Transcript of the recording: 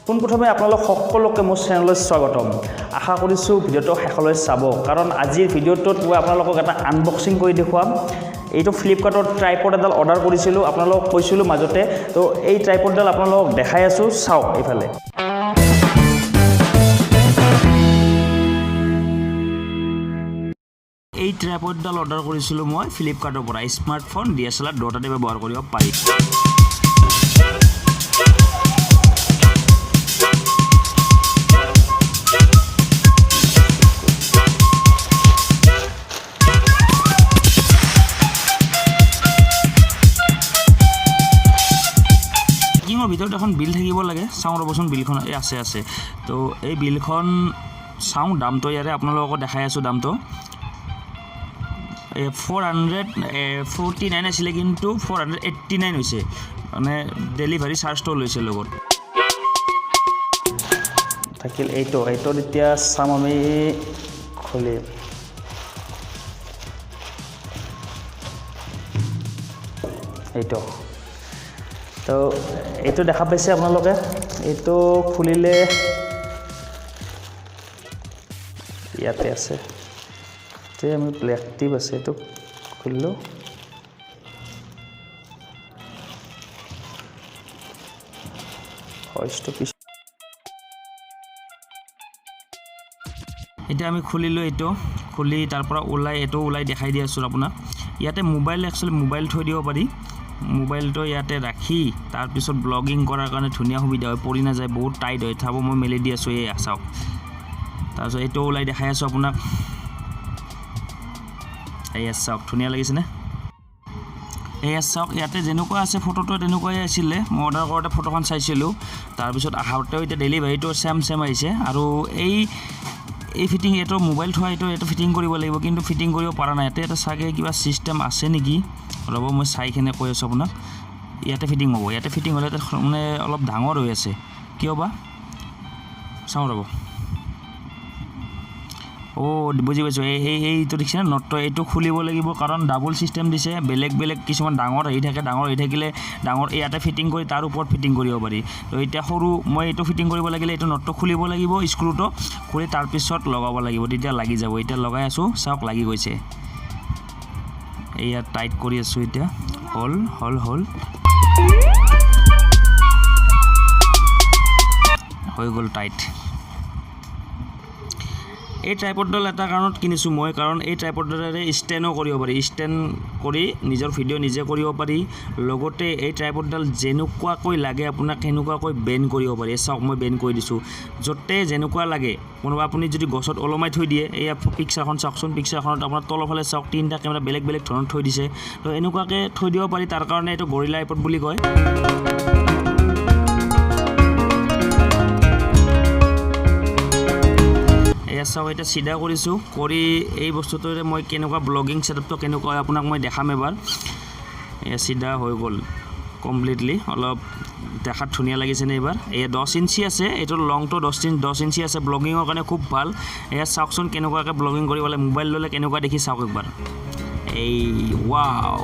পোনপ্ৰথমে আপোনালোক সকলোকে মোৰ চেনেললৈ স্বাগতম আশা কৰিছোঁ ভিডিঅ'টো শেষলৈ চাব কাৰণ আজিৰ ভিডিঅ'টোত মই আপোনালোকক এটা আনবক্সিং কৰি দেখুৱাম এইটো ফ্লিপকাৰ্টৰ ট্ৰাইপড এডাল অৰ্ডাৰ কৰিছিলোঁ আপোনালোকক কৈছিলোঁ মাজতে তো এই ট্ৰাইপডডাল আপোনালোকক দেখাই আছোঁ চাওক এইফালে এই ট্ৰাইপডডাল অৰ্ডাৰ কৰিছিলোঁ মই ফ্লিপকাৰ্টৰ পৰা স্মাৰ্টফোন DSLR দুটাতে ব্যৱহাৰ কৰিব পাৰি ভিতৰত এখন বিল থাকিব লাগে চাওঁ ৰবচোন বিলখন আছে তো এই বিলখন চাওঁ দামটো ইয়াৰে আপোনালোকক দেখাই আছোঁ দামটো 449 আছিলে কিন্তু 489 হৈছে মানে ডেলিভাৰী চাৰ্জটো লৈছে লগত থাকিল এইটো এতিয়া চাম আমি খুলি তো এইটো দেখা পাইছে আপোনালোকে এইটো খুলিলে ইয়াতে আছে তে আমি প্লেক্টিভ আছে এইটো খুলিলো এতিয়া আমি খুলিলো এইটো খুলি তাৰ পৰা ওলাই দেখাই দি আছোঁ আপোনাক ইয়াতে মোবাইল একচুৱেলি মোবাইল থৈ দিব পাৰি মোবাইলটো ইয়াতে ৰাখি তাৰ পিছত ব্লগিং কৰাৰ কাৰণে ধুনীয়া সুবিধা হয় পৰি নাযায় বহুত টাইট হয় থাব মই মেলি দি আছোঁ এই চাওক তাৰপিছত এইটো ওলাই দেখাই আছোঁ আপোনাক এই চাওক ধুনীয়া লাগিছেনে এই চাওক ইয়াতে যেনেকুৱা আছে ফটোটো তেনেকুৱাই আছিলে মই অৰ্ডাৰ কৰোঁতে ফটোখন চাইছিলোঁ তাৰপিছত আহোঁতেও এতিয়া ডেলিভাৰীটো চেম আহিছে আৰু এই ফিটিং এইটো মোবাইল থোৱা এইটো ফিটিং কৰিব লাগিব কিন্তু ফিটিং কৰিব পৰা নাই ইয়াতে এটা চাগে কিবা ছিষ্টেম আছে নেকি ৰ'ব মই চাইকেনে কৈ আছোঁ আপোনাক ইয়াতে ফিটিং হ'ব ইয়াতে ফিটিং হ'লে মানে অলপ ডাঙৰ হৈ আছে কিয় বা চাওঁ ৰ'ব বুজি পাইছোঁ এইটো দেখিছেনে নটটো এইটো খুলিব লাগিব কাৰণ ডাবল ছিষ্টেম দিছে বেলেগ কিছুমান ডাঙৰ আহি থাকিলে ডাঙৰ ইয়াতে ফিটিং কৰি তাৰ ওপৰত ফিটিং কৰিব পাৰি তো এতিয়া সৰু মই এইটো ফিটিং কৰিব লাগিলে এইটো নটটো খুলিব লাগিব স্ক্ৰুটো খুলি তাৰপিছত লগাব লাগিব তেতিয়া লাগি যাব এতিয়া লগাই আছোঁ চাওক লাগি গৈছে ইয়াত টাইট কৰি আছোঁ এতিয়া হ'ল হৈ গ'ল টাইট এই ট্ৰাইপডডাল এটা কাৰণত কিনিছোঁ মই কাৰণ এই ট্ৰাইপডডালেৰে ষ্টেণ্ডো কৰিব পাৰি ষ্টেণ্ড কৰি নিজৰ ভিডিঅ' নিজে কৰিব পাৰি লগতে এই ট্ৰাইপডডাল যেনেকুৱাকৈ লাগে আপোনাক সেনেকুৱাকৈ বেণ্ড কৰিব পাৰি চাওক মই বেণ্ড কৰি দিছোঁ য'তে যেনেকুৱা লাগে কোনোবা আপুনি যদি গছত ওলমাই থৈ দিয়ে এয়া পিকচাৰখন চাওকচোন পিকচাৰখনত আপোনাৰ তলফালে চাওক তিনিটা কেমেৰা বেলেগ ধৰণত থৈ দিছে তো এনেকুৱাকৈ থৈ দিব পাৰি তাৰ কাৰণে এইটো গৰিলা ট্ৰাইপড বুলি কয় চাওক এতিয়া চিধা কৰিছোঁ কৰি এই বস্তুটোৰে মই কেনেকুৱা ব্লগিং ছেটআপটো কেনেকুৱা হয় আপোনাক মই দেখাম এবাৰ এয়া চিধা হৈ গ'ল কমপ্লিটলি অলপ দেখাত ধুনীয়া লাগিছেনে এইবাৰ এয়া 10 ইঞ্চি আছে এইটোৰ লংটো 10 ইঞ্চি আছে ব্লগিঙৰ কাৰণে খুব ভাল এয়া চাওকচোন কেনেকুৱাকৈ ব্লগিং কৰিব লাগে মোবাইল ল'লে কেনেকুৱা দেখি চাওক একবাৰ এই ৱাও